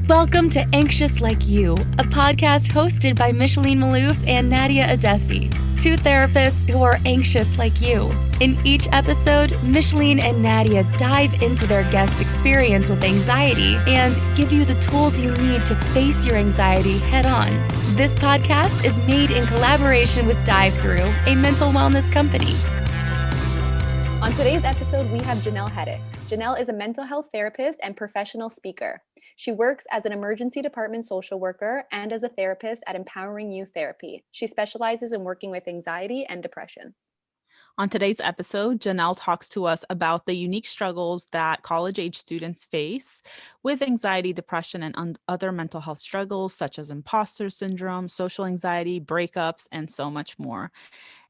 Welcome to Anxious Like You, a podcast hosted by Micheline and Nadia, two therapists who are anxious like you. In each episode, Micheline and Nadia dive into their guests' experience with anxiety and give you the tools you need to face your anxiety head on. This podcast is made in collaboration with Dive Through, a mental wellness company. On today's episode, we have Janelle Hettick. Janelle is a mental health therapist and professional speaker. She works as an emergency department social worker and as a therapist at Empowering Youth Therapy. She specializes in working with anxiety and depression. On today's episode, Janelle talks to us about the unique struggles that college-age students face with anxiety, depression, and other mental health struggles such as imposter syndrome, social anxiety, breakups, and so much more.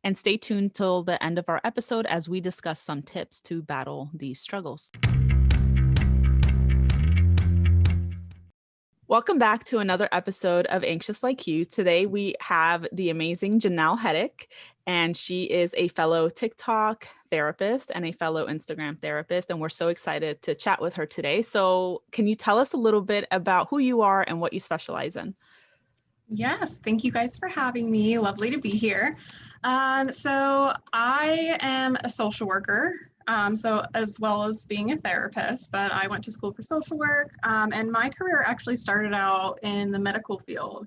And stay tuned till the end of our episode as we discuss some tips to battle these struggles. Welcome back to another episode of Anxious Like You. Today we have the amazing Janelle Hettick, and she is a fellow TikTok therapist and a fellow Instagram therapist, and we're so excited to chat with her today. So can you tell us a little bit about who you are and what you specialize in? Yes, thank you guys for having me. Lovely to be here. So I am a social worker, so as well as being a therapist, but I went to school for social work, and my career actually started out in the medical field.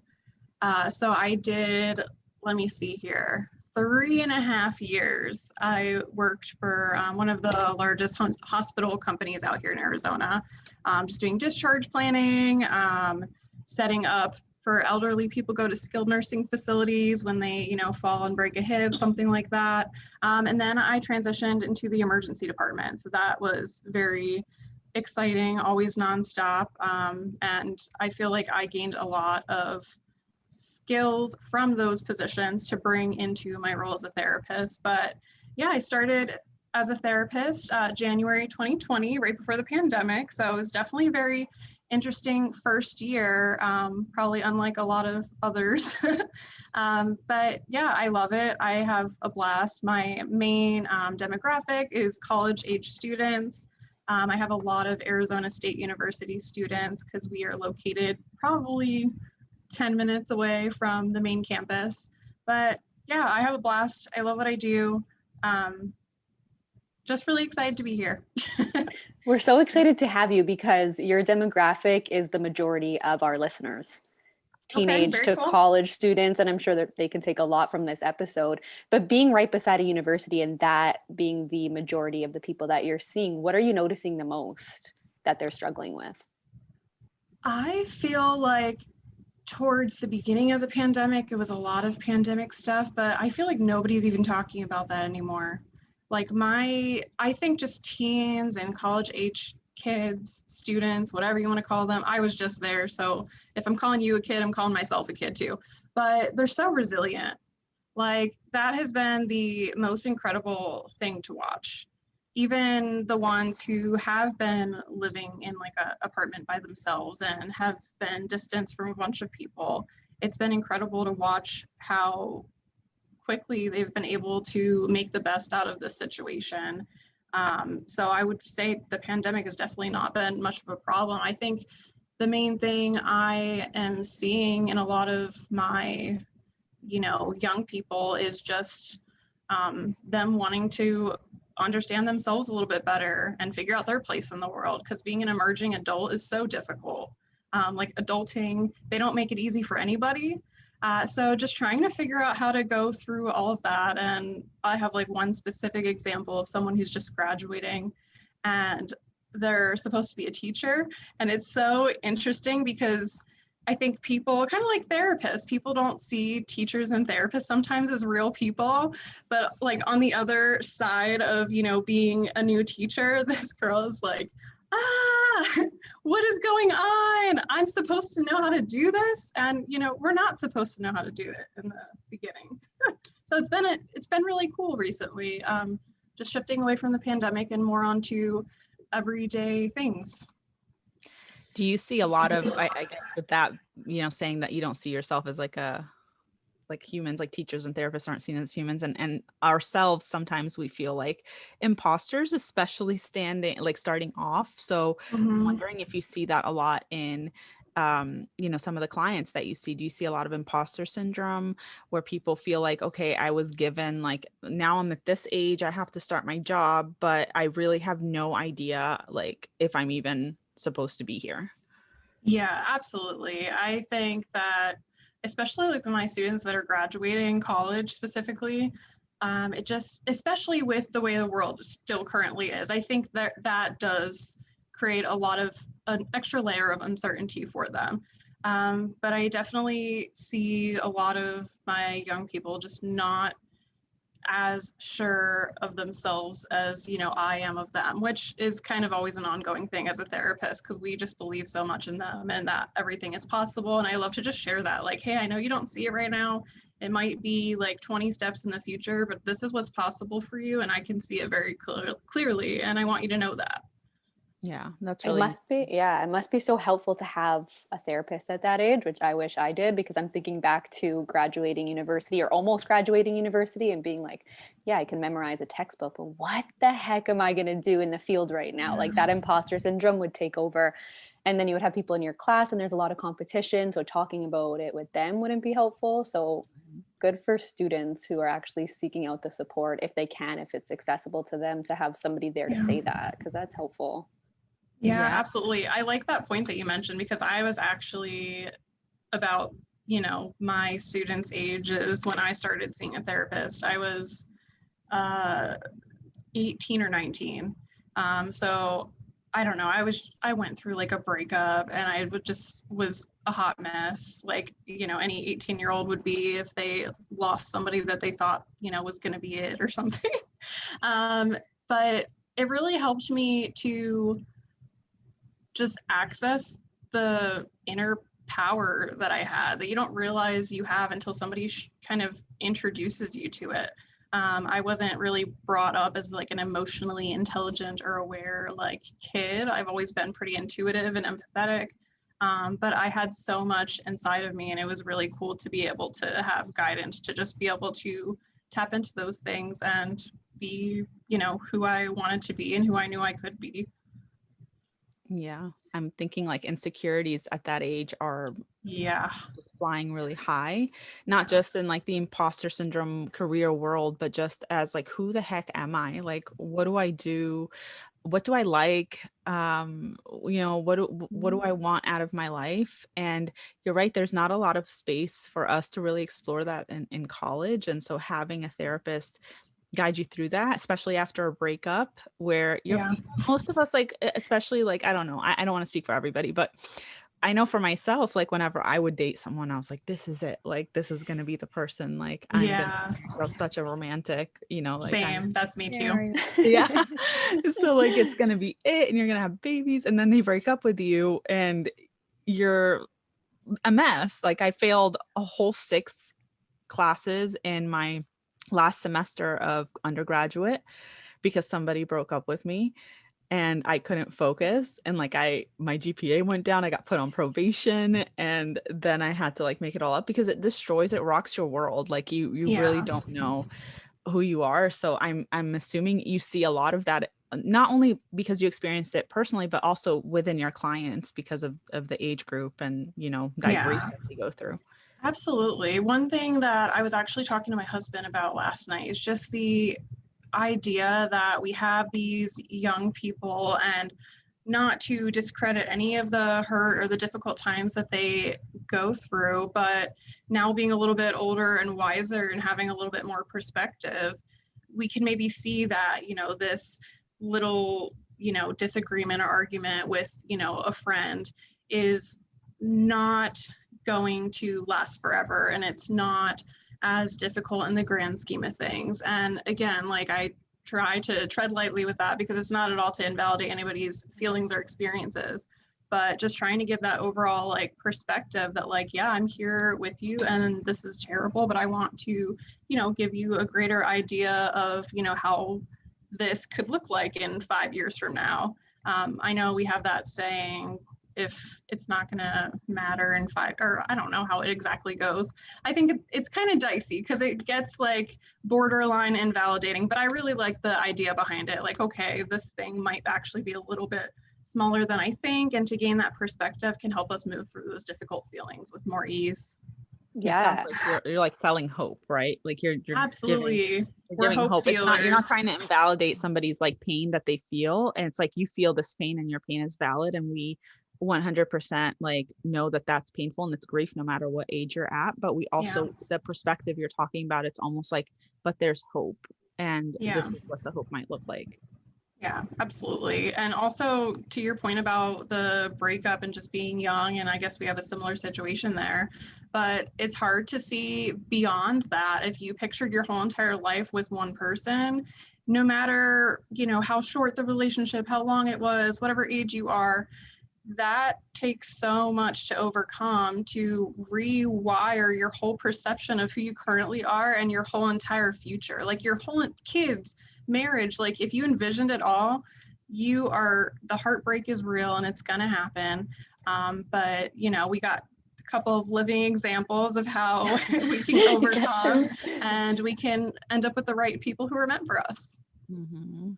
So I did, let me see here, 3.5 years. I worked for one of the largest hospital companies out here in Arizona, just doing discharge planning, setting up for elderly people go to skilled nursing facilities when they, fall and break a hip, something like that. And then I transitioned into the emergency department. So that was very exciting, always nonstop. And I feel like I gained a lot of skills from those positions to bring into my role as a therapist. But yeah, I started as a therapist January 2020, right before the pandemic. So it was definitely very interesting first year, probably unlike a lot of others. But yeah, I love it. I have a blast. My main demographic is college-age students. I have a lot of Arizona State University students because we are located probably 10 minutes away from the main campus. But yeah, I have a blast. I love what I do. Just really excited to be here. We're so excited to have you because your demographic is the majority of our listeners. Teenage to cool. College students, and I'm sure that they can take a lot from this episode. But being right beside a university and that being the majority of the people that you're seeing, what are you noticing the most that they're struggling with? I feel like towards the beginning of the pandemic, it was a lot of pandemic stuff, but I feel like nobody's even talking about that anymore. Like I think just teens and college age kids, students, whatever you want to call them, I was just there. So if I'm calling you a kid, I'm calling myself a kid too. But they're so resilient. Like that has been the most incredible thing to watch. Even the ones who have been living in like an apartment by themselves and have been distanced from a bunch of people, it's been incredible to watch how quickly they've been able to make the best out of this situation. So I would say the pandemic has definitely not been much of a problem. I think the main thing I am seeing in a lot of my, young people is just them wanting to understand themselves a little bit better and figure out their place in the world, because being an emerging adult is so difficult. Like adulting, they don't make it easy for anybody. So just trying to figure out how to go through all of that. And I have like one specific example of someone who's just graduating and they're supposed to be a teacher. And it's so interesting because I think people, kind of like therapists, people don't see teachers and therapists sometimes as real people. But like on the other side of, being a new teacher, this girl is like, what is going on? I'm supposed to know how to do this. And, we're not supposed to know how to do it in the beginning. So it's been really cool recently, just shifting away from the pandemic and more onto everyday things. Do you see a lot of, I guess with that, saying that you don't see yourself as like humans, like teachers and therapists aren't seen as humans, and ourselves, sometimes we feel like imposters, especially starting off. So I'm wondering if you see that a lot in some of the clients that you see? Do you see a lot of imposter syndrome where people feel like, okay, I was given, like, now I'm at this age, I have to start my job, but I really have no idea, like, if I'm even supposed to be here? Yeah, absolutely. I think that especially like with my students that are graduating college specifically, it just, especially with the way the world still currently is, I think that does create a lot of an extra layer of uncertainty for them. But I definitely see a lot of my young people just not as sure of themselves as I am of them, which is kind of always an ongoing thing as a therapist, because we just believe so much in them and that everything is possible. And I love to just share that, like, hey, I know you don't see it right now, it might be like 20 steps in the future, but this is what's possible for you, and I can see it very clearly, and I want you to know that. Yeah, that's really, it must be so helpful to have a therapist at that age, which I wish I did, because I'm thinking back to graduating university or almost graduating university and being like, yeah, I can memorize a textbook, but what the heck am I going to do in the field right now? Like, that imposter syndrome would take over. And then you would have people in your class and there's a lot of competition, so talking about it with them wouldn't be helpful. So good for students who are actually seeking out the support, if they can, if it's accessible to them, to have somebody there to say that, because that's helpful. Yeah, absolutely. I like that point that you mentioned, because I was actually about, my students' ages when I started seeing a therapist. I was 18 or 19. So I don't know. I went through like a breakup, and I was a hot mess, like, any 18-year-old would be if they lost somebody that they thought, was going to be it or something. But it really helped me to just access the inner power that I had that you don't realize you have until somebody kind of introduces you to it. I wasn't really brought up as like an emotionally intelligent or aware like kid. I've always been pretty intuitive and empathetic, but I had so much inside of me, and it was really cool to be able to have guidance to just be able to tap into those things and be, who I wanted to be and who I knew I could be. Yeah, I'm thinking like insecurities at that age are just flying really high, not just in like the imposter syndrome career world, but just as like, who the heck am I? Like, what do I do? What do I like? What do I want out of my life? And you're right, there's not a lot of space for us to really explore that in college. And so having a therapist guide you through that, especially after a breakup where most of us, like, especially like, I don't know, I don't want to speak for everybody, but I know for myself, like whenever I would date someone, I was like, this is it. Like, this is going to be the person. Like, I'm going to make myself such a romantic, like same. That's me too. Yeah. So like, it's going to be it, and you're going to have babies, and then they break up with you and you're a mess. Like, I failed a whole 6 classes in my last semester of undergraduate because somebody broke up with me and I couldn't focus, and like my GPA went down, I got put on probation, and then I had to like make it all up because it rocks your world. Like you really don't know who you are. So I'm assuming you see a lot of that, not only because you experienced it personally, but also within your clients because of the age group and that grief that they go through. Absolutely. One thing that I was actually talking to my husband about last night is just the idea that we have these young people, and not to discredit any of the hurt or the difficult times that they go through, but now being a little bit older and wiser and having a little bit more perspective, we can maybe see that, this little, disagreement or argument with, a friend is not going to last forever, and it's not as difficult in the grand scheme of things. And again, like, I try to tread lightly with that because it's not at all to invalidate anybody's feelings or experiences, but just trying to give that overall like perspective that like, yeah, I'm here with you and this is terrible, but I want to, give you a greater idea of, how this could look like in 5 years from now. I know we have that saying, if it's not going to matter in 5, or I don't know how it exactly goes. I think it's kind of dicey because it gets like borderline invalidating, but I really like the idea behind it. Like, okay, this thing might actually be a little bit smaller than I think, and to gain that perspective can help us move through those difficult feelings with more ease. Yeah. It sounds like you're like selling hope, right? Like you're absolutely giving hope. dealers. You're not trying to invalidate somebody's like pain that they feel. And it's like, you feel this pain and your pain is valid. And we 100% like know that that's painful and it's grief no matter what age you're at. But we also, the perspective you're talking about, it's almost like, but there's hope. And this is what the hope might look like. Yeah, absolutely. And also to your point about the breakup and just being young, and I guess we have a similar situation there, but it's hard to see beyond that. If you pictured your whole entire life with one person, no matter, you know, how short the relationship, how long it was, whatever age you are, that takes so much to overcome, to rewire your whole perception of who you currently are and your whole entire future, like your whole kids, marriage. Like if you envisioned it all, the heartbreak is real and it's gonna happen. But you know, we got a couple of living examples of how we can overcome and we can end up with the right people who are meant for us. Mm-hmm.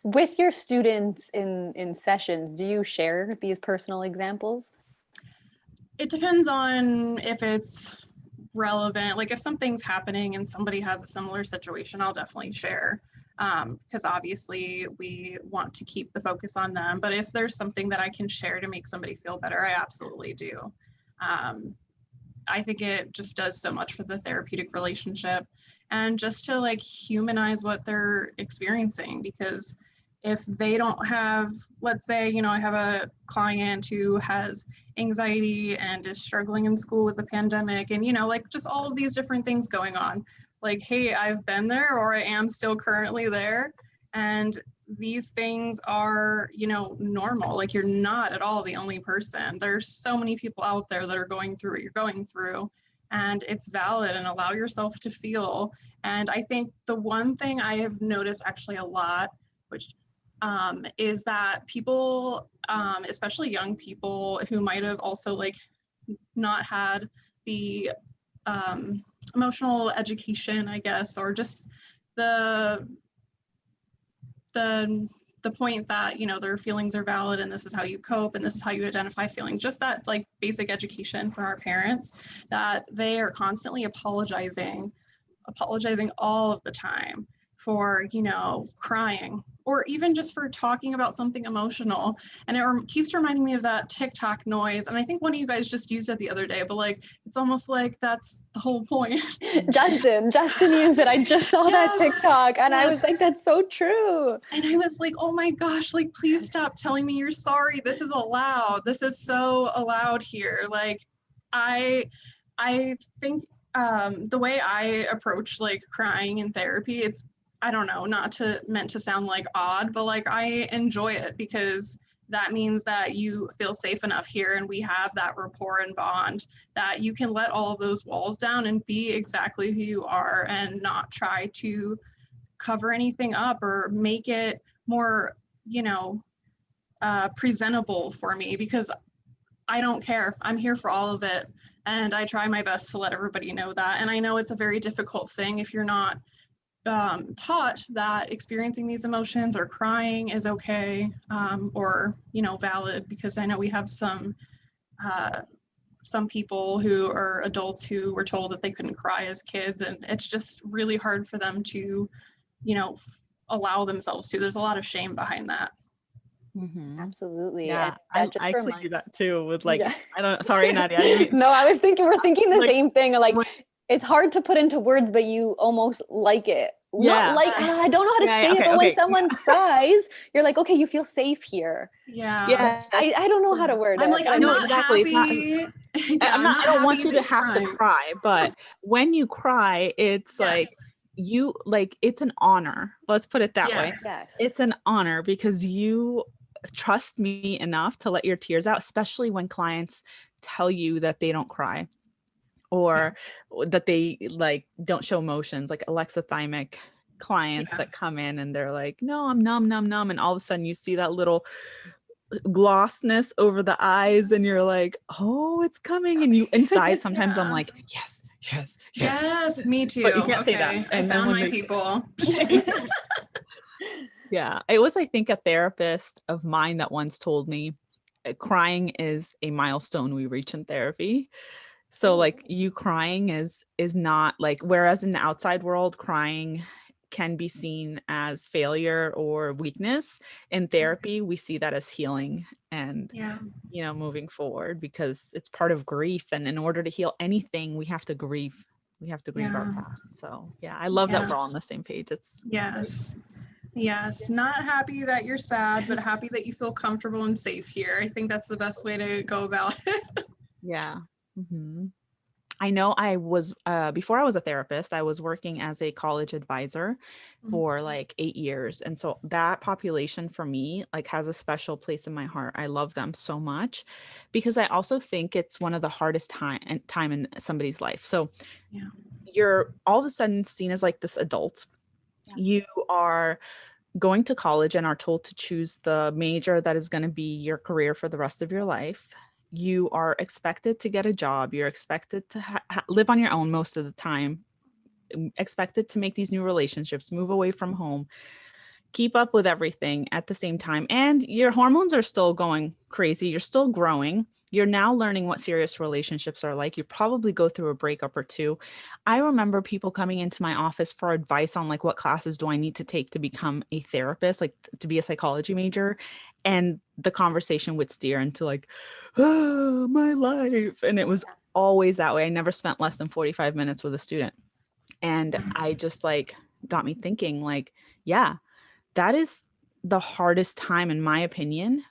With your students in sessions, do you share these personal examples? It depends on if it's relevant. Like if something's happening and somebody has a similar situation, I'll definitely share, because obviously we want to keep the focus on them. But if there's something that I can share to make somebody feel better, I absolutely do. I think it just does so much for the therapeutic relationship and just to like humanize what they're experiencing. Because if they don't have, let's say, you know, I have a client who has anxiety and is struggling in school with the pandemic and, you know, like just all of these different things going on. Like, hey, I've been there, or I am still currently there. And these things are, you know, normal. Like you're not at all the only person. There's so many people out there that are going through what you're going through, and it's valid, and allow yourself to feel. And I think the one thing I have noticed actually a lot, which is that people, especially young people who might have also like not had the emotional education, I guess, or just the point that, you know, their feelings are valid and this is how you cope and this is how you identify feelings, just that like basic education from our parents, that they are constantly apologizing all of the time for, you know, crying, or even just for talking about something emotional. And it keeps reminding me of that TikTok noise. And I think one of you guys just used it the other day, but like, it's almost like that's the whole point. Justin used it. I just saw that TikTok and I was like, that's so true. And I was like, oh my gosh, like, please stop telling me you're sorry. This is allowed. This is so allowed here. Like, I think the way I approach like crying in therapy, it's, I don't know, meant to sound like odd, but like I enjoy it because that means that you feel safe enough here and we have that rapport and bond that you can let all of those walls down and be exactly who you are and not try to cover anything up or make it more, you know, presentable for me, because I don't care. I'm here for all of it. And I try my best to let everybody know that. And I know it's a very difficult thing if you're not taught that experiencing these emotions or crying is okay, or, you know, valid, because I know we have some people who are adults who were told that they couldn't cry as kids, and it's just really hard for them to, you know, allow themselves to. There's a lot of shame behind that. Mm-hmm. Absolutely. Yeah, I actually do that too with like, Sorry, Nadia. No, we're thinking the same thing. Like, it's hard to put into words, but you almost like it. Yeah. I don't know how to say it, but when someone cries, you're like, okay, you feel safe here. Yeah. I don't know how to word it. I'm like, I'm not exactly. happy. I don't want you to have to cry, but when you cry, it's like, you like, it's an honor. Let's put it that way. Yes. It's an honor because you trust me enough to let your tears out, especially when clients tell you that they don't cry or that they like don't show emotions, like alexithymic clients that come in and they're like, no, I'm numb. And all of a sudden you see that little glossness over the eyes and you're like, oh, it's coming. And you inside sometimes I'm like, yes, me too. But you can't say that. I found my people. Yeah, it was, I think, a therapist of mine that once told me crying is a milestone we reach in therapy. So like you crying is not like, whereas in the outside world, crying can be seen as failure or weakness. In therapy, we see that as healing and, you know, moving forward, because it's part of grief. And in order to heal anything, we have to grieve. We have to grieve our past. So yeah, I love that we're all on the same page. It's Yes. Yes, not happy that you're sad, but happy that you feel comfortable and safe here. I think that's the best way to go about it. Yeah. I know I was, before I was a therapist, I was working as a college advisor for like 8 years. And so that population for me, like, has a special place in my heart. I love them so much because I also think it's one of the hardest time in somebody's life. So you're all of a sudden seen as like this adult. You are going to college and are told to choose the major that is going to be your career for the rest of your life. You are expected to get a job. You're expected to live on your own most of the time, expected to make these new relationships, move away from home, keep up with everything at the same time. And your hormones are still going crazy. You're still growing. You're now learning what serious relationships are like. You probably go through a breakup or two. I remember people coming into my office for advice on like, what classes do I need to take to become a therapist, like to be a psychology major. And the conversation would steer into like, oh, my life. And it was always that way. I never spent less than 45 minutes with a student. And I just like got me thinking like, yeah, that is the hardest time, in my opinion,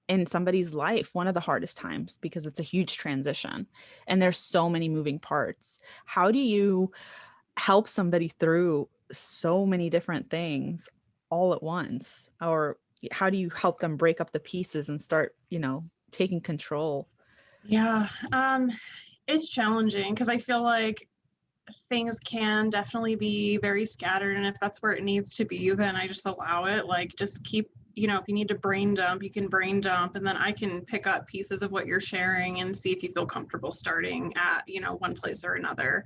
in somebody's life, one of the hardest times, because it's a huge transition and there's so many moving parts. How do you help somebody through so many different things all at once? Or how do you help them break up the pieces and start, you know, taking control? Yeah, it's challenging because I feel like things can definitely be very scattered, and if that's where it needs to be, then I just allow it. Like, just keep, you know, if you need to brain dump, you can brain dump, and then I can pick up pieces of what you're sharing and see if you feel comfortable starting at, you know, one place or another.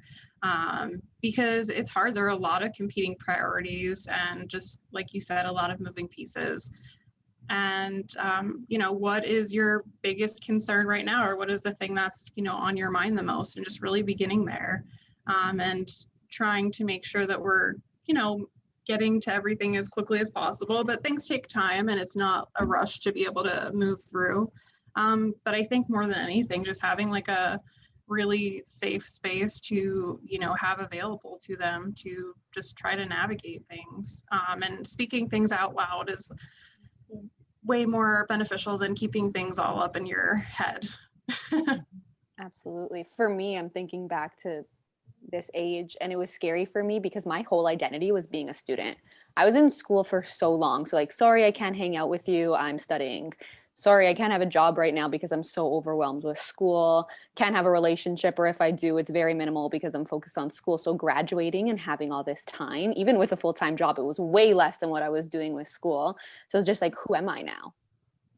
Because it's hard. There are a lot of competing priorities and, just like you said, a lot of moving pieces. And you know, what is your biggest concern right now, or what is the thing that's, you know, on your mind the most, and just really beginning there. And trying to make sure that we're, you know, getting to everything as quickly as possible, but things take time and it's not a rush to be able to move through. But I think more than anything, just having like a really safe space to, you know, have available to them to just try to navigate things. And speaking things out loud is way more beneficial than keeping things all up in your head. Absolutely. For me, I'm thinking back to this age, and it was scary for me because my whole identity was being a student. I was in school for so long. So like, sorry, I can't hang out with you, I'm studying. Sorry, I can't have a job right now because I'm so overwhelmed with school. Can't have a relationship, or if I do, it's very minimal because I'm focused on school. So graduating and having all this time, even with a full-time job, it was way less than what I was doing with school. So it's just like, who am I now?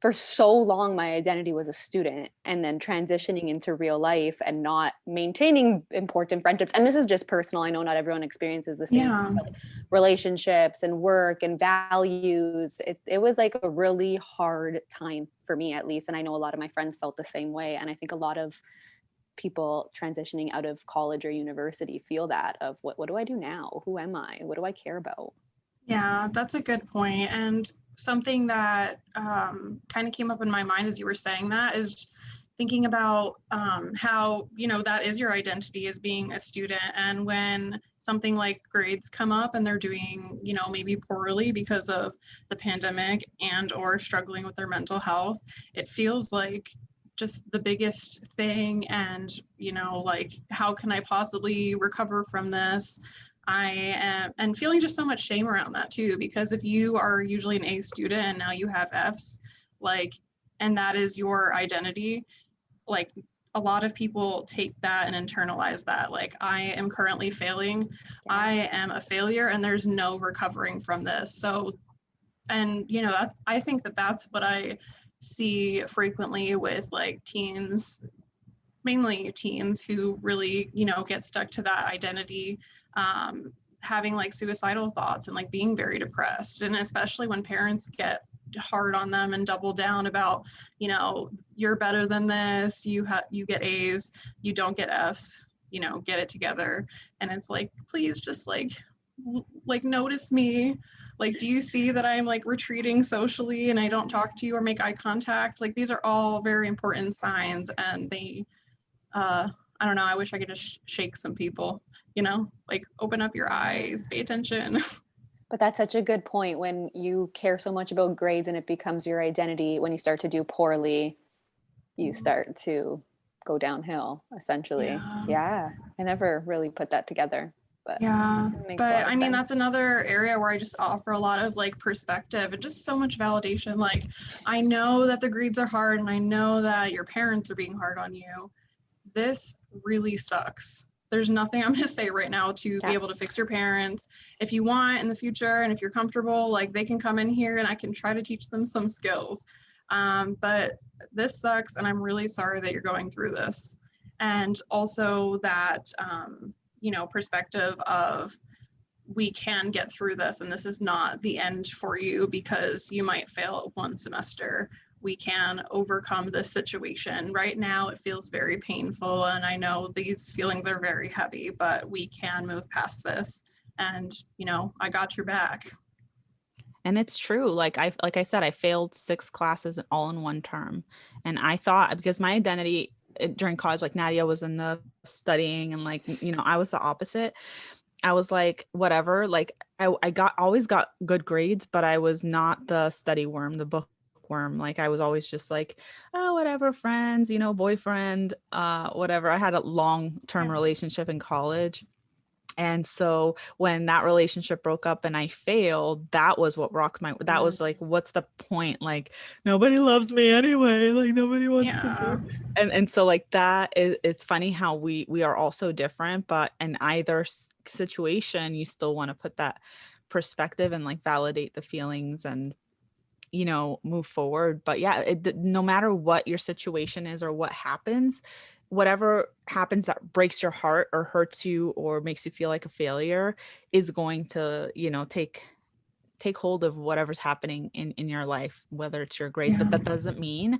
For so long, my identity was a student, and then transitioning into real life and not maintaining important friendships. And this is just personal. I know not everyone experiences the same. Yeah. But relationships and work and values. It was like a really hard time for me, at least. And I know a lot of my friends felt the same way. And I think a lot of people transitioning out of college or university feel that of what do I do now? Who am I? What do I care about? Yeah, that's a good point. And something that kind of came up in my mind as you were saying that is thinking about how, you know, that is your identity as being a student. And when something like grades come up and they're doing, you know, maybe poorly because of the pandemic and or struggling with their mental health, it feels like just the biggest thing. And, you know, like, how can I possibly recover from this? I am, and feeling just so much shame around that too, because if you are usually an A student and now you have Fs, like, and that is your identity, like, a lot of people take that and internalize that, like, I am currently failing, yes. I am a failure, and there's no recovering from this. So, and, you know, that, I think that that's what I see frequently with like teens, mainly teens, who really, you know, get stuck to that identity having like suicidal thoughts and like being very depressed. And especially when parents get hard on them and double down about, you know, you're better than this, you get A's, you don't get F's, you know, get it together. And it's like, please just like notice me. Like, do you see that I'm like retreating socially and I don't talk to you or make eye contact? Like, these are all very important signs, and they I don't know, I wish I could just shake some people, you know, like open up your eyes, pay attention. But that's such a good point. When you care so much about grades and it becomes your identity, when you start to do poorly, you start to go downhill, essentially. Yeah. I never really put that together. But yeah, but I mean, sense. that's another area where I just offer a lot of like perspective and just so much validation. Like, I know that the grades are hard and I know that your parents are being hard on you. This really sucks. There's nothing I'm going to say right now to be able to fix your parents. If you want in the future and if you're comfortable, like they can come in here and I can try to teach them some skills. But this sucks and I'm really sorry that you're going through this. And also that, you know, perspective of we can get through this and this is not the end for you because you might fail one semester. We can overcome this situation. Right now, it feels very painful, and I know these feelings are very heavy, but we can move past this. And, you know, I got your back. And it's true. Like I said, I failed 6 classes all in one term. And I thought, because my identity during college, like Nadia was in the studying and like, you know, I was the opposite. I was like, whatever, like I always got good grades, but I was not the study worm, the book worm. Like I was always just like, oh, whatever, friends, you know, boyfriend, whatever. I had a long-term relationship in college. And so when that relationship broke up and I failed, that was what rocked my, that was like, what's the point? Like, nobody loves me anyway. Like nobody wants to do. And so like that is, it's funny how we are all so different, but in either situation, you still want to put that perspective and like validate the feelings and, you know, move forward. But yeah, no matter what your situation is or what happens, whatever happens that breaks your heart or hurts you or makes you feel like a failure is going to, you know, take hold of whatever's happening in your life, whether it's your grades, but that doesn't mean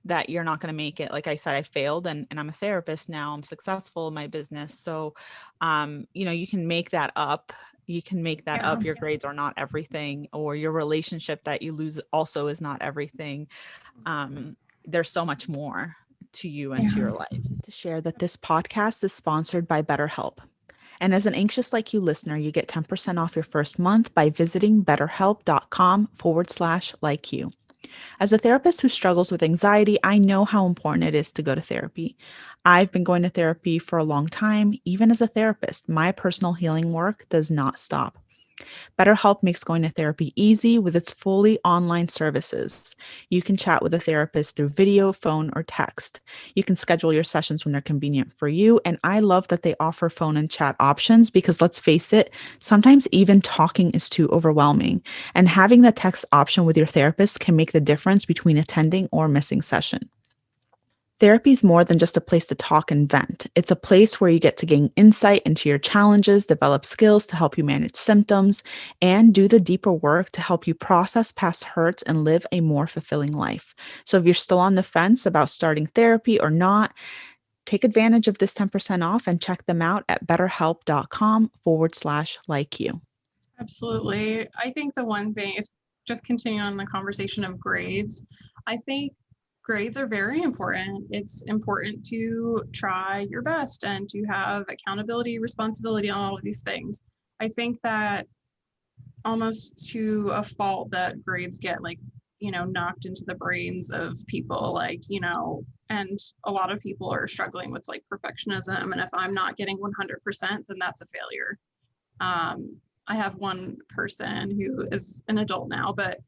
that you're not going to make it. Like I said, I failed and I'm a therapist now. I'm successful in my business. So, you know, you can make that up. You can make that up. Your grades are not everything, or your relationship that you lose also is not everything. There's so much more to you and to your life. To share that this podcast is sponsored by BetterHelp. And as an anxious like you listener, you get 10% off your first month by visiting betterhelp.com/like you. As a therapist who struggles with anxiety, I know how important it is to go to therapy. I've been going to therapy for a long time. Even as a therapist, my personal healing work does not stop. BetterHelp makes going to therapy easy with its fully online services. You can chat with a therapist through video, phone, or text. You can schedule your sessions when they're convenient for you. And I love that they offer phone and chat options because let's face it, sometimes even talking is too overwhelming. And having the text option with your therapist can make the difference between attending or missing session. Therapy is more than just a place to talk and vent. It's a place where you get to gain insight into your challenges, develop skills to help you manage symptoms, and do the deeper work to help you process past hurts and live a more fulfilling life. So if you're still on the fence about starting therapy or not, take advantage of this 10% off and check them out at betterhelp.com/like you. Absolutely. I think the one thing is just continuing on the conversation of grades. I think grades are very important. It's important to try your best and to have accountability, responsibility on all of these things. I think that almost to a fault that grades get like, you know, knocked into the brains of people, like, you know, and a lot of people are struggling with like perfectionism. And if I'm not getting 100%, then that's a failure. I have one person who is an adult now, but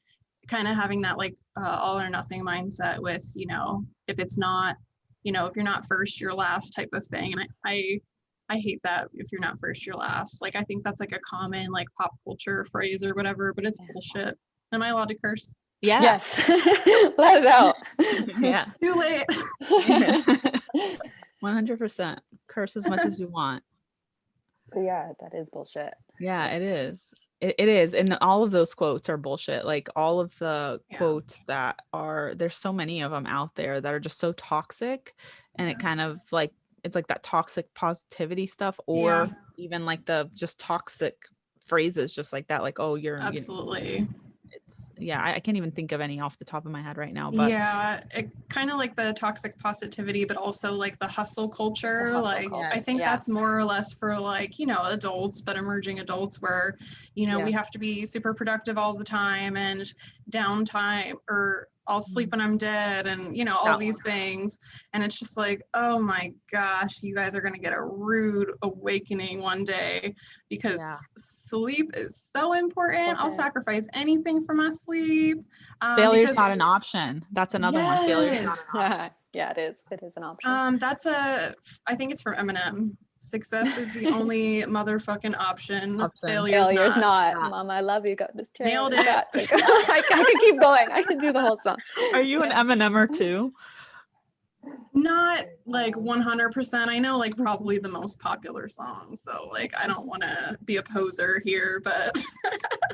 kind of having that like all or nothing mindset with, you know, if it's not, you know, if you're not first, you're last type of thing. And I hate that, if you're not first, you're last. Like, I think that's like a common like pop culture phrase or whatever, but it's bullshit. Am I allowed to curse? Yeah. Yes. Let it out. Yeah. Too late. 100%. Curse as much as you want. Yeah, that is bullshit. Yeah, it is. It is. And all of those quotes are bullshit. Like all of the quotes that are, there's so many of them out there that are just so toxic. And it kind of like, it's like that toxic positivity stuff, or even like the just toxic phrases, just like that. Like, oh, you're absolutely. It's I can't even think of any off the top of my head right now, but it kind of like the toxic positivity, but also like the hustle culture. I think that's more or less for like, you know, adults, but emerging adults where, you know, we have to be super productive all the time, and downtime, or I'll sleep when I'm dead, and, you know, all these things. And it's just like, oh my gosh, you guys are going to get a rude awakening one day, because sleep is so important. I'll sacrifice anything for my sleep. Failure's not an option. That's another one. Failure is not an option. Yeah, it is. It is an option. I think it's from Eminem. Success is the only motherfucking option. Failure's not. Mom, I love you. Got this. Nailed it. I can keep going. I can do the whole song. Are you an Eminemer too? Not like 100%. I know like probably the most popular song, so like I don't want to be a poser here, but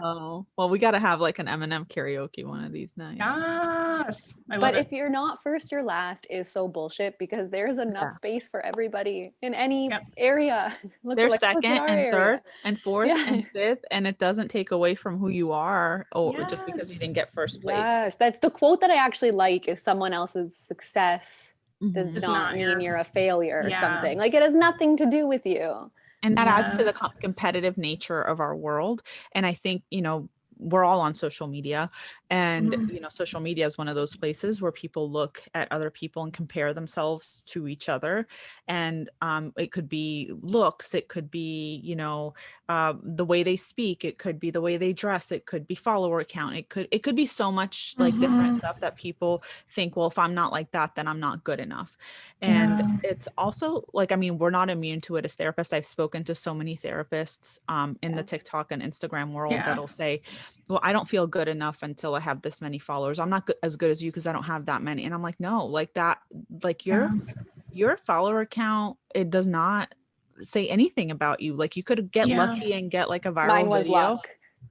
oh well, we got to have like an Eminem karaoke one of these nights. Yes, but if you're not first, you're last is so bullshit, because there's enough space for everybody in any area. There's second and third and fourth and fifth, and it doesn't take away from who you are, or just because you didn't get first place. Yes, that's the quote that I actually like. Is someone else's success does not mean you're a failure or something. Like, it has nothing to do with you. And that adds to the competitive nature of our world. And I think, you know, we're all on social media, and, you know, social media is one of those places where people look at other people and compare themselves to each other. And it could be looks, it could be, you know, the way they speak, it could be the way they dress, it could be follower count, it could be so much like different stuff that people think, well, if I'm not like that, then I'm not good enough. And it's also like, I mean, we're not immune to it as therapists. I've spoken to so many therapists in the TikTok and Instagram world that'll say, well, I don't feel good enough until I have this many followers. I'm not as good as you because I don't have that many. And I'm like, no, like that, like your follower count, it does not say anything about you. Like you could get lucky and get like a viral Mine was video. Luck.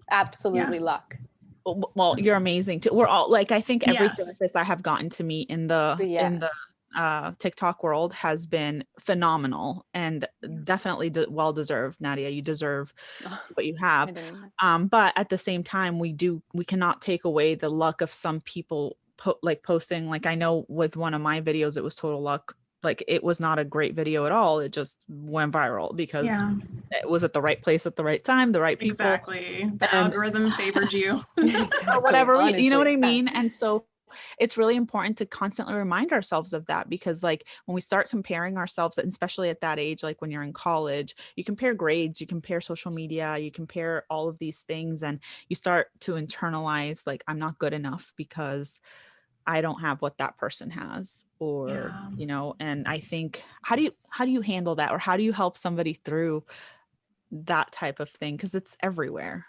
Absolutely luck. Well, you're amazing too. We're all like, I think every therapist I have gotten to meet in the TikTok world has been phenomenal, and definitely well deserved. Nadia, you deserve what you have. But at the same time, we cannot take away the luck of some people posting. Like, I know with one of my videos, it was total luck. Like, it was not a great video at all. It just went viral because it was at the right place at the right time, the right people. Exactly. The algorithm favored you. Or whatever, you know what I mean? And so it's really important to constantly remind ourselves of that, because like when we start comparing ourselves, and especially at that age, like when you're in college, you compare grades, you compare social media, you compare all of these things, and you start to internalize like, I'm not good enough because I don't have what that person has, or, you know, and I think, how do you handle that? Or how do you help somebody through that type of thing? Because it's everywhere.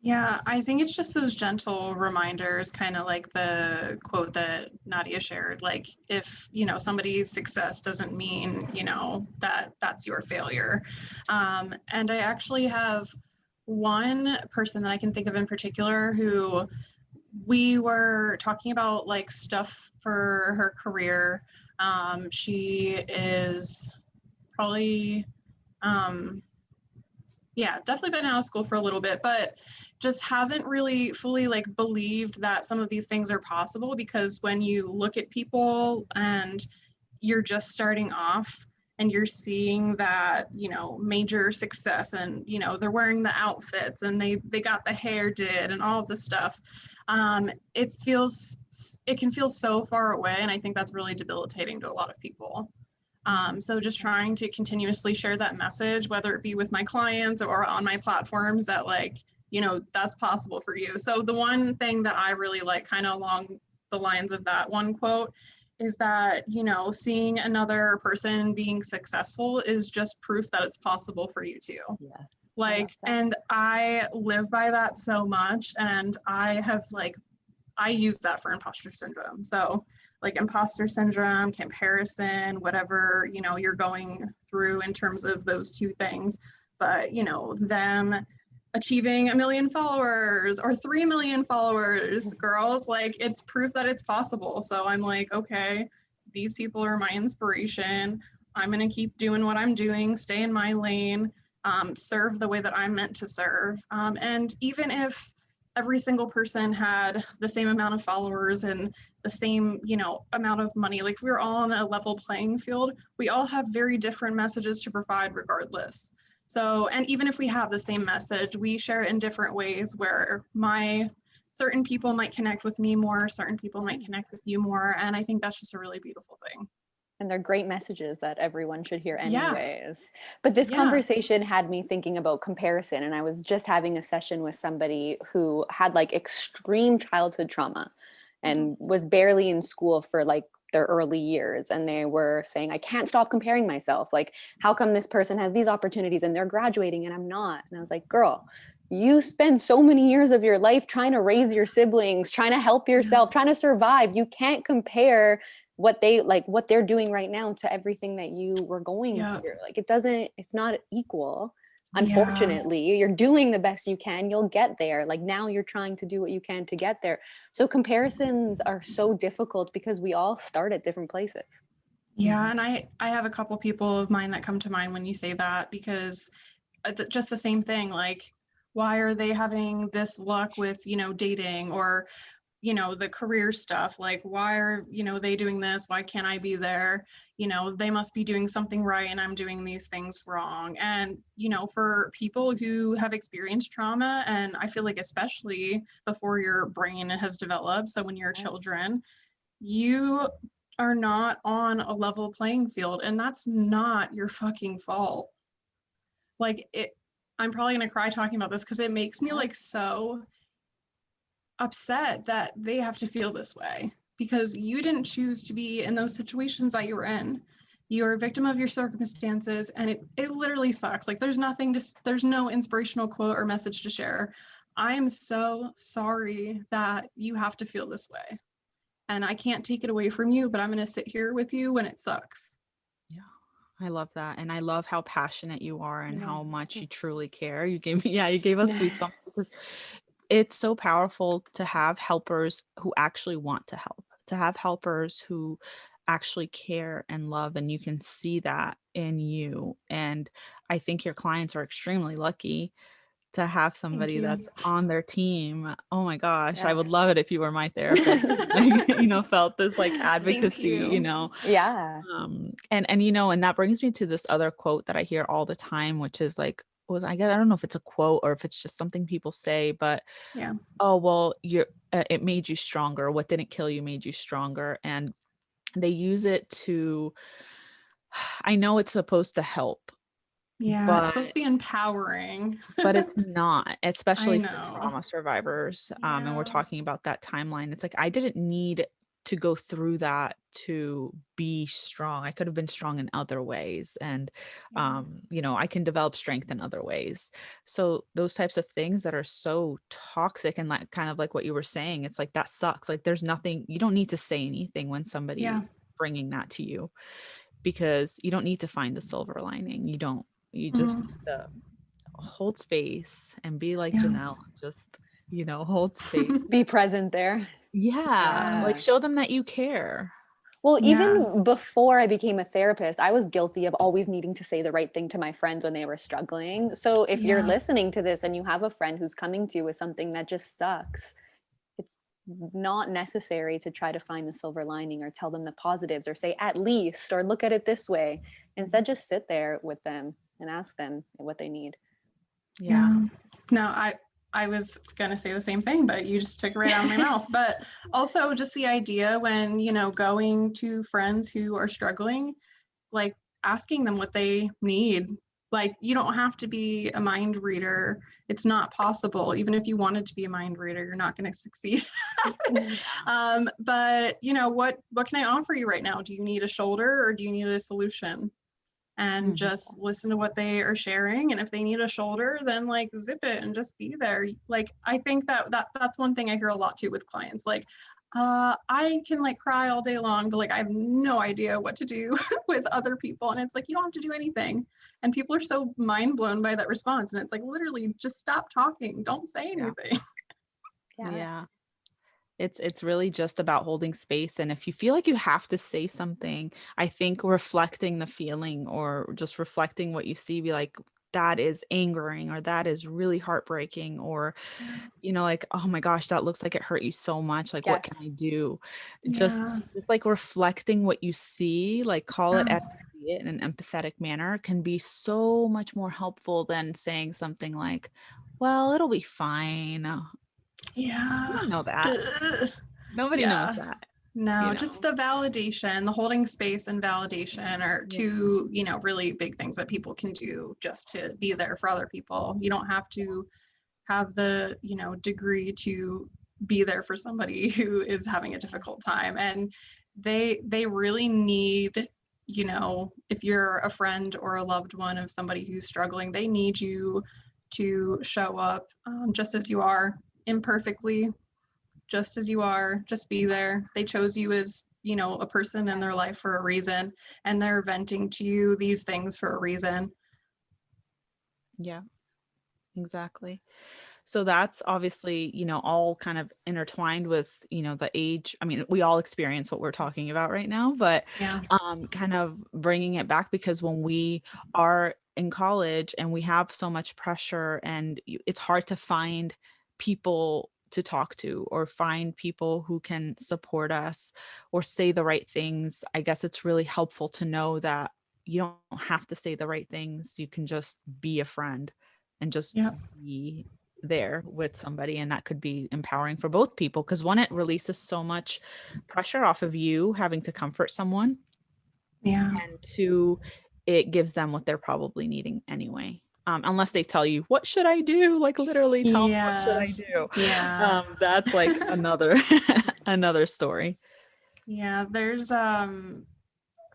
Yeah, I think it's just those gentle reminders, kind of like the quote that Nadia shared. Like, if, you know, somebody's success doesn't mean, you know, that's your failure. And I actually have one person that I can think of in particular who we were talking about like stuff for her career. She is probably, definitely been out of school for a little bit, but just hasn't really fully like believed that some of these things are possible, because when you look at people and you're just starting off and you're seeing that, you know, major success, and, you know, they're wearing the outfits and they got the hair did and all of this stuff, it can feel so far away. And I think that's really debilitating to a lot of people. So just trying to continuously share that message, whether it be with my clients or on my platforms, that like, you know, that's possible for you. So the one thing that I really like, kind of along the lines of that one quote, is that, you know, seeing another person being successful is just proof that it's possible for you too. Yes. Like, and I live by that so much. And I use that for imposter syndrome. So like imposter syndrome, comparison, whatever, you know, you're going through in terms of those two things. but them achieving 1 million followers or 3 million followers, girls, like, it's proof that it's possible. So I'm like, okay, these people are my inspiration. I'm going to keep doing what I'm doing, stay in my lane, serve the way that I'm meant to serve. And even if every single person had the same amount of followers and the same, amount of money, like, if we were all on a level playing field, we all have very different messages to provide regardless. So, and even if we have the same message, we share it in different ways where certain people might connect with me more, certain people might connect with you more. And I think that's just a really beautiful thing. And they're great messages that everyone should hear anyways. But this conversation had me thinking about comparison. And I was just having a session with somebody who had like extreme childhood trauma and was barely in school for like their early years. And they were saying, I can't stop comparing myself. Like, how come this person has these opportunities and they're graduating and I'm not? And I was like, girl, you spend so many years of your life trying to raise your siblings, trying to help yourself, trying to survive. You can't compare what they're doing right now to everything that you were going through. Like, it's not equal. Unfortunately, you're doing the best you can. You'll get there. Like, now you're trying to do what you can to get there. So comparisons are so difficult because we all start at different places. Yeah. And I have a couple people of mine that come to mind when you say that, because just the same thing, like, why are they having this luck with, dating or, the career stuff? Like, why are, they doing this? Why can't I be there? They must be doing something right and I'm doing these things wrong. And, for people who have experienced trauma, and I feel like especially before your brain has developed, so when you're children, you are not on a level playing field, and that's not your fucking fault. Like, I'm probably gonna cry talking about this because it makes me like so upset that they have to feel this way, because you didn't choose to be in those situations that you were in. You're a victim of your circumstances, and it literally sucks. Like, there's no inspirational quote or message to share. I'm so sorry that you have to feel this way, and I can't take it away from you, but I'm gonna sit here with you when it sucks. Yeah, I love that. And I love how passionate you are and how much you truly care. You gave us goosebumps because it's so powerful to have helpers who actually want to help, to have helpers who actually care and love, and you can see that in you. And I think your clients are extremely lucky to have somebody that's on their team. Oh my gosh, I would love it if you were my therapist. Like, felt this like advocacy, Yeah. And that brings me to this other quote that I hear all the time, which is like, I don't know if it's a quote or if it's just something people say, but oh, well, it made you stronger. What didn't kill you made you stronger. And they use it to, I know it's supposed to help. Yeah, it's supposed to be empowering. But it's not, especially for trauma survivors. And we're talking about that timeline. It's like, I didn't need to go through that to be strong. I could have been strong in other ways. And, I can develop strength in other ways. So those types of things that are so toxic and like kind of like what you were saying, it's like, that sucks. Like, there's nothing, you don't need to say anything when somebody is bringing that to you, because you don't need to find the silver lining. You just need to hold space and be like Janelle, just, hold space. Be present there. Yeah. Like, show them that you care. Well, even before I became a therapist, I was guilty of always needing to say the right thing to my friends when they were struggling. So if you're listening to this and you have a friend who's coming to you with something that just sucks, it's not necessary to try to find the silver lining or tell them the positives or say at least or look at it this way. Instead, just sit there with them and ask them what they need. Yeah. No, I was going to say the same thing, but you just took it right out of my mouth. But also just the idea when, going to friends who are struggling, like asking them what they need. Like, you don't have to be a mind reader. It's not possible. Even if you wanted to be a mind reader, you're not going to succeed. But what can I offer you right now? Do you need a shoulder or do you need a solution? And just listen to what they are sharing. And if they need a shoulder, then like zip it and just be there. Like, I think that's one thing I hear a lot too with clients. Like, I can like cry all day long, but like I have no idea what to do with other people. And it's like, you don't have to do anything. And people are so mind blown by that response. And it's like, literally just stop talking. Don't say anything. Yeah. It's really just about holding space. And if you feel like you have to say something, I think reflecting the feeling or just reflecting what you see, be like, that is angering, or that is really heartbreaking, or, you know, like, oh my gosh, that looks like it hurt you so much. Like, what can I do? Just like reflecting what you see, like call it as you see it in an empathetic manner, can be so much more helpful than saying something like, well, it'll be fine. Yeah. I don't know that. Nobody knows that. No, just the validation, the holding space and validation are two, you know, really big things that people can do just to be there for other people. You don't have to have the, you know, degree to be there for somebody who is having a difficult time. And they really need, you know, if you're a friend or a loved one of somebody who's struggling, they need you to show up just as you are, imperfectly, just as you are, just be there. They chose you as, you know, a person in their life for a reason, and they're venting to you these things for a reason. Yeah, exactly. So that's obviously, you know, all kind of intertwined with, you know, the age. I mean, we all experience what we're talking about right now, but kind of bringing it back, because when we are in college and we have so much pressure, and it's hard to find people to talk to or find people who can support us or say the right things. I guess it's really helpful to know that you don't have to say the right things. You can just be a friend and just be there with somebody, and that could be empowering for both people, because one, it releases so much pressure off of you having to comfort someone, and two, it gives them what they're probably needing anyway. Unless they tell you, what should I do? Like literally tell me, what should I do? That's like another another story. There's from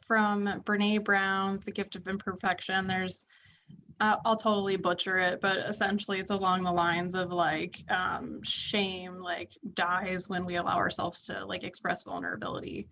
Brene Brown's The Gift of Imperfection, there's I'll totally butcher it, but essentially it's along the lines of like shame like dies when we allow ourselves to like express vulnerability.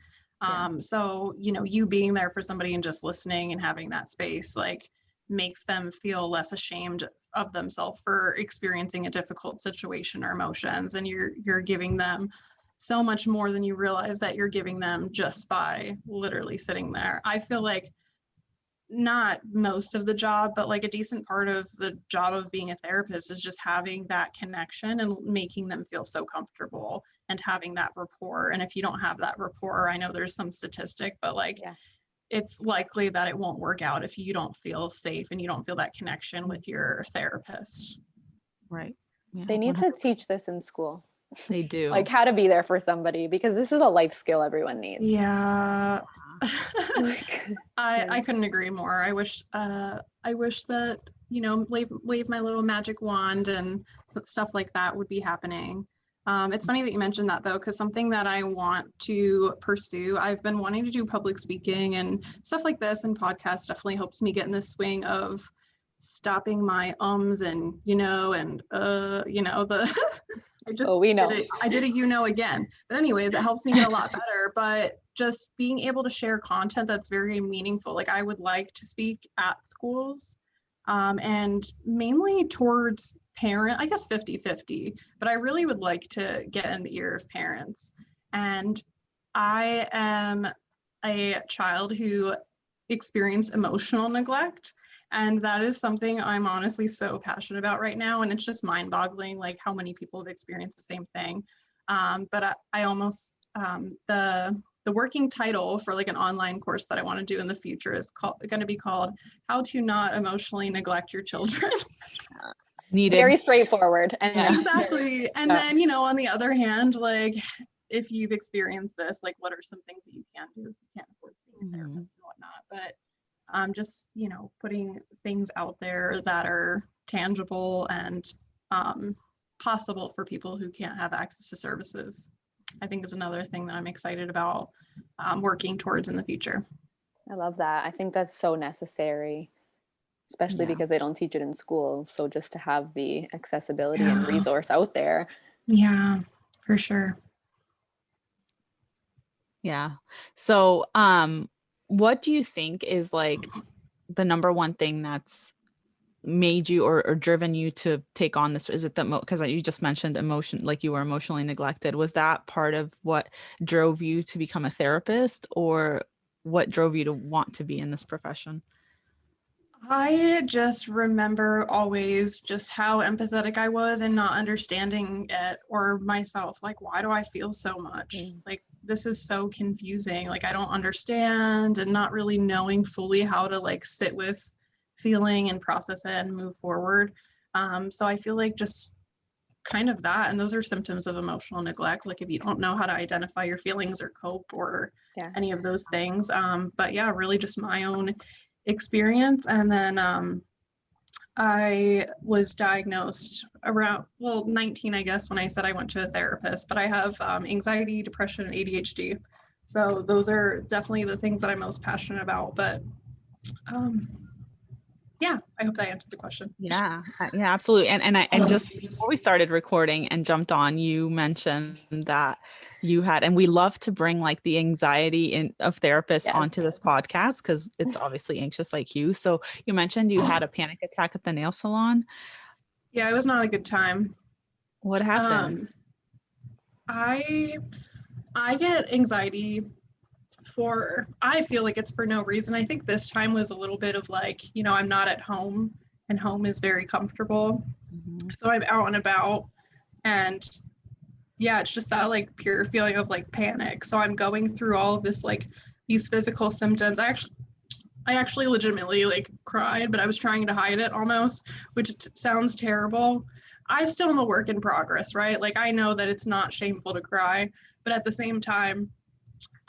So, you know, you being there for somebody and just listening and having that space like makes them feel less ashamed of themselves for experiencing a difficult situation or emotions, and you're giving them so much more than you realize that you're giving them just by literally sitting there. I feel like not most of the job, but like a decent part of the job of being a therapist is just having that connection and making them feel so comfortable and having that rapport. And if you don't have that rapport, I know there's some statistic, but like it's likely that it won't work out if you don't feel safe and you don't feel that connection with your therapist. Right. Yeah, they need 100%. To teach this in school. They do. Like how to be there for somebody, because this is a life skill everyone needs. Yeah. I couldn't agree more. I wish that, you know, wave my little magic wand and stuff like that would be happening. It's funny that you mentioned that though, because something that I want to pursue, I've been wanting to do public speaking and stuff like this, and podcasts definitely helps me get in the swing of stopping my and you know, and you know, the I just did it, you know, again. But anyways, it helps me get a lot better. But just being able to share content that's very meaningful. Like I would like to speak at schools and mainly towards I guess 50-50, but I really would like to get in the ear of parents. And I am a child who experienced emotional neglect. And that is something I'm honestly so passionate about right now. And it's just mind boggling, like how many people have experienced the same thing. But I almost, the working title for like an online course that I want to do in the future is going to be called How to Not Emotionally Neglect Your Children. Needed. Very straightforward. And exactly. And then, you know, on the other hand, like if you've experienced this, like what are some things that you can do if you can't afford seeing a therapist and whatnot. But just, you know, putting things out there that are tangible and possible for people who can't have access to services, I think is another thing that I'm excited about working towards in the future. I love that. I think that's so necessary, especially because they don't teach it in school. So just to have the accessibility and resource out there. Yeah, for sure. Yeah. So, what do you think is like the number one thing that's made you or driven you to take on this? Is it because you just mentioned emotion, like you were emotionally neglected? Was that part of what drove you to become a therapist, or what drove you to want to be in this profession? I just remember always just how empathetic I was and not understanding it or myself. Like, why do I feel so much? Like, this is so confusing. Like, I don't understand, and not really knowing fully how to like sit with feeling and process it and move forward. So I feel like just kind of that. And those are symptoms of emotional neglect. Like, if you don't know how to identify your feelings or cope or any of those things. But yeah, really just my own experience. And then I was diagnosed around 19, I guess, when I said I went to a therapist. But I have anxiety, depression, and ADHD. So those are definitely the things that I'm most passionate about. But yeah, I hope that answered the question. Yeah, absolutely. And just before we started recording and jumped on, you mentioned that you had, and we love to bring like the anxiety of therapists onto this podcast because it's obviously anxious like you. So you mentioned you had a panic attack at the nail salon. Yeah, it was not a good time. What happened? I get anxiety I feel like it's for no reason. I think this time was a little bit of like, I'm not at home, and home is very comfortable. So I'm out and about, and yeah, it's just that like pure feeling of like panic. So I'm going through all of this, like these physical symptoms. I actually legitimately like cried, but I was trying to hide it almost, which sounds terrible. I still am a work in progress, right? Like, I know that it's not shameful to cry, but at the same time,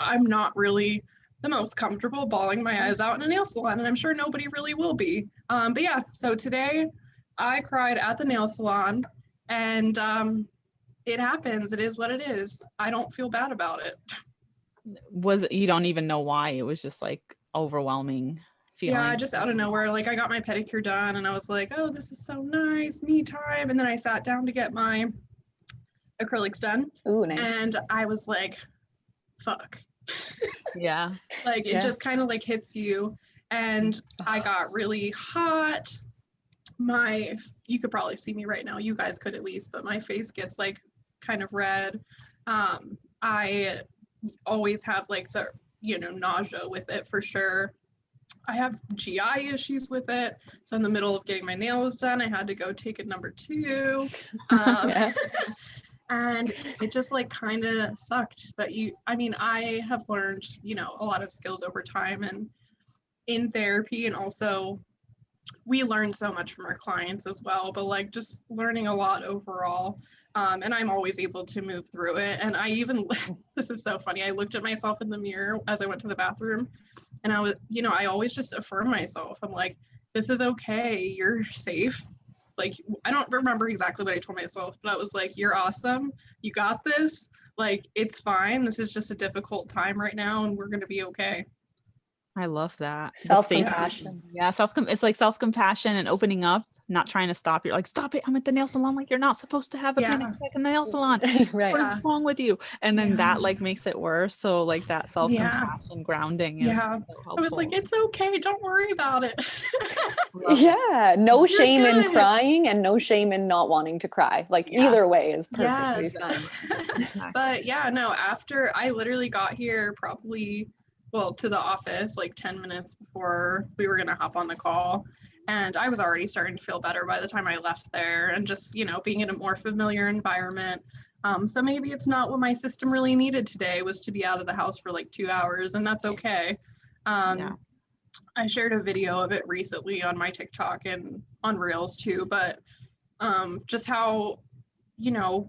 I'm not really the most comfortable bawling my eyes out in a nail salon, and I'm sure nobody really will be. But yeah, so today I cried at the nail salon, and it happens. It is what it is. I don't feel bad about it. You don't even know why? It was just like overwhelming feeling. Yeah, just out of nowhere. Like, I got my pedicure done, and I was like, oh, this is so nice, me time. And then I sat down to get my acrylics done. Ooh, nice. And I was like, fuck. Yeah. Like, it just kind of like hits you. And I got really hot. You could probably see me right now. You guys could at least, but my face gets like kind of red. I always have like the, nausea with it for sure. I have GI issues with it. So in the middle of getting my nails done, I had to go take a number 2. And it just like kind of sucked. But I have learned, a lot of skills over time and in therapy, and also we learn so much from our clients as well, but like just learning a lot overall. And I'm always able to move through it. And this is so funny. I looked at myself in the mirror as I went to the bathroom, and I was, I always just affirm myself. I'm like, this is okay. You're safe. Like, I don't remember exactly what I told myself, but I was like, you're awesome. You got this. Like, it's fine. This is just a difficult time right now, and we're going to be okay. I love that. Self-compassion. Yeah, it's like self-compassion and opening up, not trying to stop. You're like, stop it. I'm at the nail salon. Like, you're not supposed to have a panic attack in the nail salon. Right. What is wrong with you? And then that like makes it worse. So like that self-compassion grounding is so helpful. I was like, it's okay. Don't worry about it. Yeah. No shame in crying and no shame in not wanting to cry. Like either way is perfectly fine. But yeah, no, after I literally got here to the office like 10 minutes before we were going to hop on the call. And I was already starting to feel better by the time I left there, and just, being in a more familiar environment. So maybe it's not what my system really needed today, was to be out of the house for like 2 hours, and that's okay. I shared a video of it recently on my TikTok and on Reels too, but just how,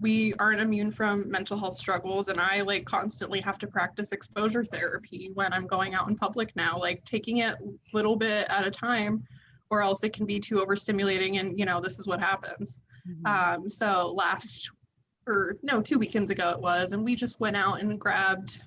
we aren't immune from mental health struggles, and I like constantly have to practice exposure therapy when I'm going out in public now, like taking it a little bit at a time, or else it can be too overstimulating, and this is what happens. So 2 weekends ago it was, and we just went out and grabbed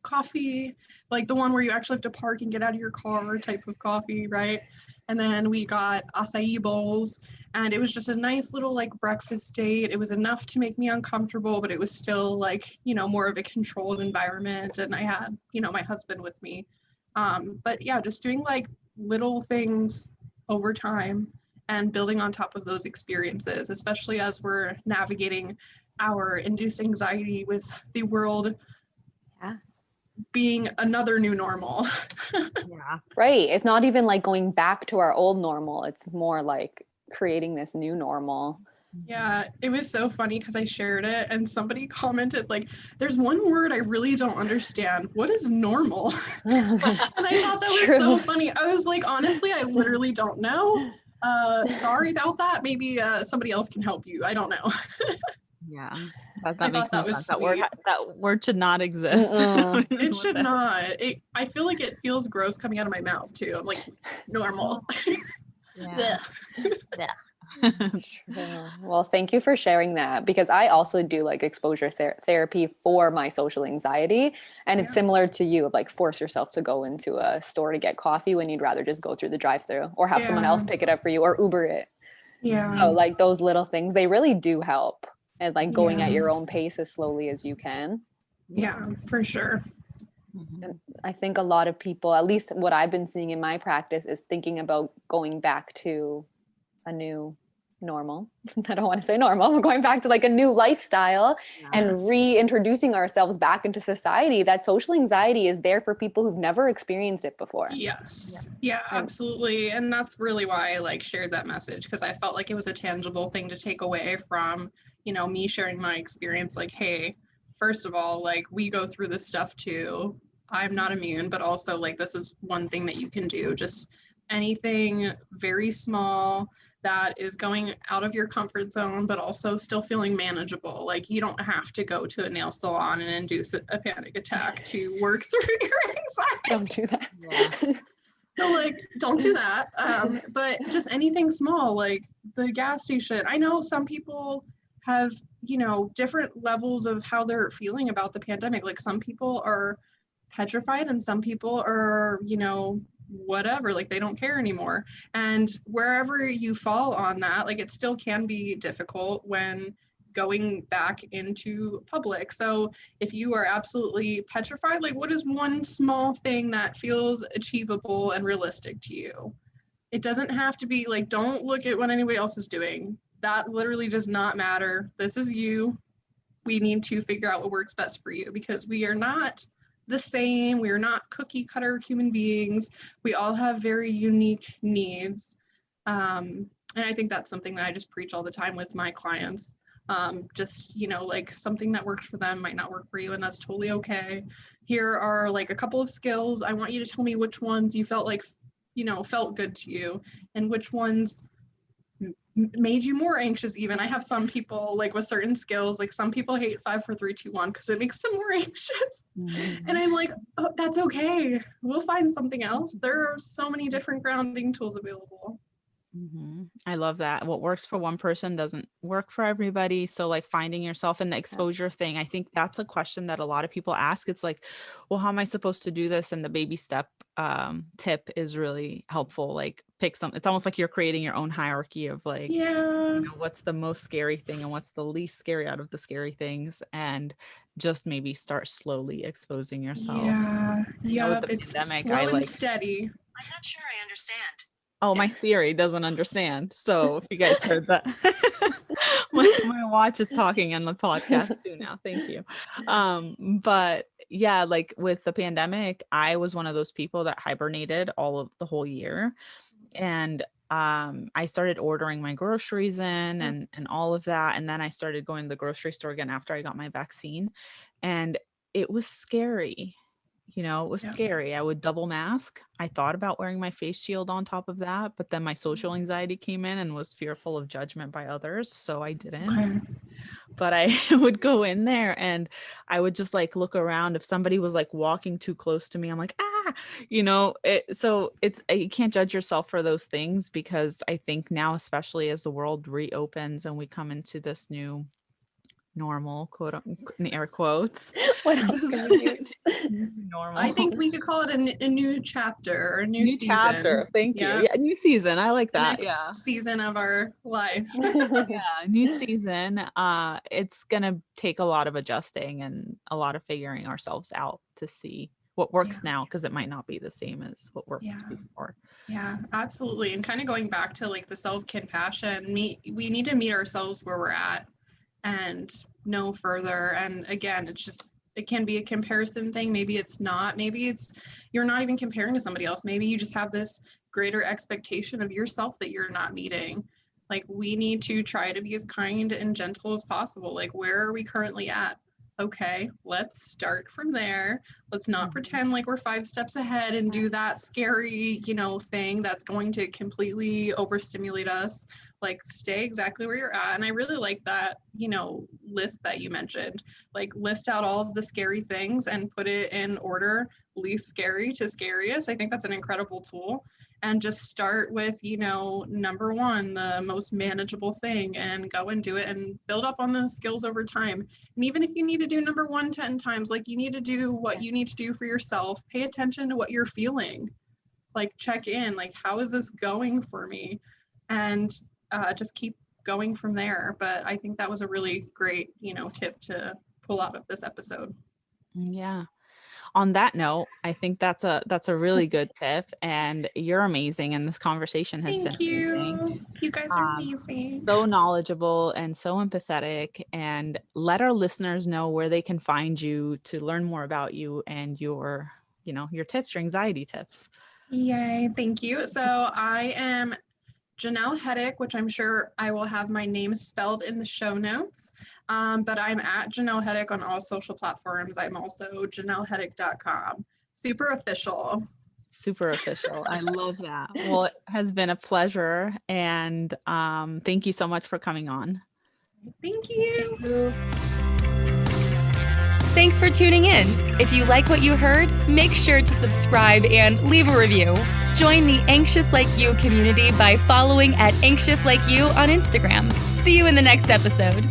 coffee, like the one where you actually have to park and get out of your car type of coffee, right? And then we got acai bowls, and it was just a nice little like breakfast date. It was enough to make me uncomfortable, but it was still like, more of a controlled environment. And I had, my husband with me. But yeah, just doing like little things over time and building on top of those experiences, especially as we're navigating our induced anxiety with the world being another new normal. Yeah. Right. It's not even like going back to our old normal. It's more like creating this new normal. Yeah, it was so funny because I shared it and somebody commented like, there's one word I really don't understand. What is normal? And I thought that was so funny. I was like, honestly, I literally don't know. Sorry about that. Maybe somebody else can help you. I don't know. Yeah, that makes no sense. That word should not exist. It should not. I feel like it feels gross coming out of my mouth too. I'm like, normal. Yeah. Yeah. Well, thank you for sharing that, because I also do like exposure therapy for my social anxiety, and it's similar to you, of like force yourself to go into a store to get coffee when you'd rather just go through the drive-through or have someone else pick it up for you or Uber it. Yeah. So like those little things, they really do help, and like going at your own pace as slowly as you can. Yeah, for sure. And I think a lot of people, at least what I've been seeing in my practice, is thinking about going back to a new normal. I don't want to say normal. We're going back to like a new lifestyle and reintroducing ourselves back into society. That social anxiety is there for people who've never experienced it before. Yes. Yeah, absolutely. And that's really why I like shared that message, because I felt like it was a tangible thing to take away from, me sharing my experience. Like, hey, first of all, like we go through this stuff too. I'm not immune, but also like this is one thing that you can do. Just anything very small that is going out of your comfort zone, but also still feeling manageable. Like you don't have to go to a nail salon and induce a panic attack to work through your anxiety. Don't do that. Yeah. So like, don't do that. But just anything small, like the gas station. I know some people have, different levels of how they're feeling about the pandemic. Like some people are petrified and some people are, whatever, like they don't care anymore. And wherever you fall on that, like it still can be difficult when going back into public. So if you are absolutely petrified, like what is one small thing that feels achievable and realistic to you? It doesn't have to be like, don't look at what anybody else is doing. That literally does not matter. This is you. We need to figure out what works best for you, because we are not the same. We are not cookie cutter human beings. We all have very unique needs. And I think that's something that I just preach all the time with my clients. Just, like something that works for them might not work for you, and that's totally okay. Here are like a couple of skills. I want you to tell me which ones you felt like, felt good to you, and which ones made you more anxious. Even I have some people like with certain skills, like some people hate 5 4 3 2 1 because it makes them more anxious. And I'm like, oh, that's okay, we'll find something else. There are so many different grounding tools available. I love that. What works for one person doesn't work for everybody. So like finding yourself in the exposure thing, I think that's a question that a lot of people ask. It's like, well, how am I supposed to do this? And the baby step tip is really helpful. Like pick some, it's almost like you're creating your own hierarchy of like, what's the most scary thing and what's the least scary out of the scary things, and just maybe start slowly exposing yourself. With the pandemic, slow and steady. I'm not sure I understand. Oh, my Siri doesn't understand. So if you guys heard that, my watch is talking on the podcast too now. Thank you. But yeah, like with the pandemic, I was one of those people that hibernated all of the whole year. And I started ordering my groceries in and all of that. And then I started going to the grocery store again after I got my vaccine. And it was scary. It was scary. I would double mask. I thought about wearing my face shield on top of that, but then my social anxiety came in and was fearful of judgment by others. So I didn't. But I would go in there and I would just like look around. If somebody was like walking too close to me, I'm like, so you can't judge yourself for those things, because I think now, especially as the world reopens and we come into this new normal, quote in air quotes. What else can we use? Normal. I think we could call it a new chapter or a new season. Chapter. Thank you. Yeah, new season. I like that. Next season of our life. Yeah, new season. It's gonna take a lot of adjusting and a lot of figuring ourselves out to see what works now, because it might not be the same as what worked before. Yeah, absolutely. And kind of going back to like the self-compassion, we need to meet ourselves where we're at and no further. And again, it can be a comparison thing. Maybe it's not. Maybe you're not even comparing to somebody else. Maybe you just have this greater expectation of yourself that you're not meeting. Like, we need to try to be as kind and gentle as possible. Like, where are we currently at? Okay, let's start from there. Let's not pretend like we're 5 steps ahead and do that scary, thing that's going to completely overstimulate us. Like, stay exactly where you're at. And I really like that, list that you mentioned. Like, list out all of the scary things and put it in order, least scary to scariest. I think that's an incredible tool. And just start with, number 1, the most manageable thing, and go and do it and build up on those skills over time. And even if you need to do number 1 10 times, like, you need to do what you need to do for yourself. Pay attention to what you're feeling. Like, check in, like, how is this going for me? And just keep going from there. But I think that was a really great, tip to pull out of this episode. Yeah. On that note, I think that's a really good tip, and you're amazing. And this conversation has been amazing. You guys are amazing. So knowledgeable and so empathetic, and let our listeners know where they can find you to learn more about you and your tips, your anxiety tips. Yay. Thank you. So I am Janelle Hettick, which I'm sure I will have my name spelled in the show notes. But I'm at Janelle Hettick on all social platforms. I'm also JanelleHettick.com. Super official. Super official. I love that. Well, it has been a pleasure. And thank you so much for coming on. Thank you. Thanks for tuning in. If you like what you heard, make sure to subscribe and leave a review. Join the Anxious Like You community by following @AnxiousLikeYou on Instagram. See you in the next episode.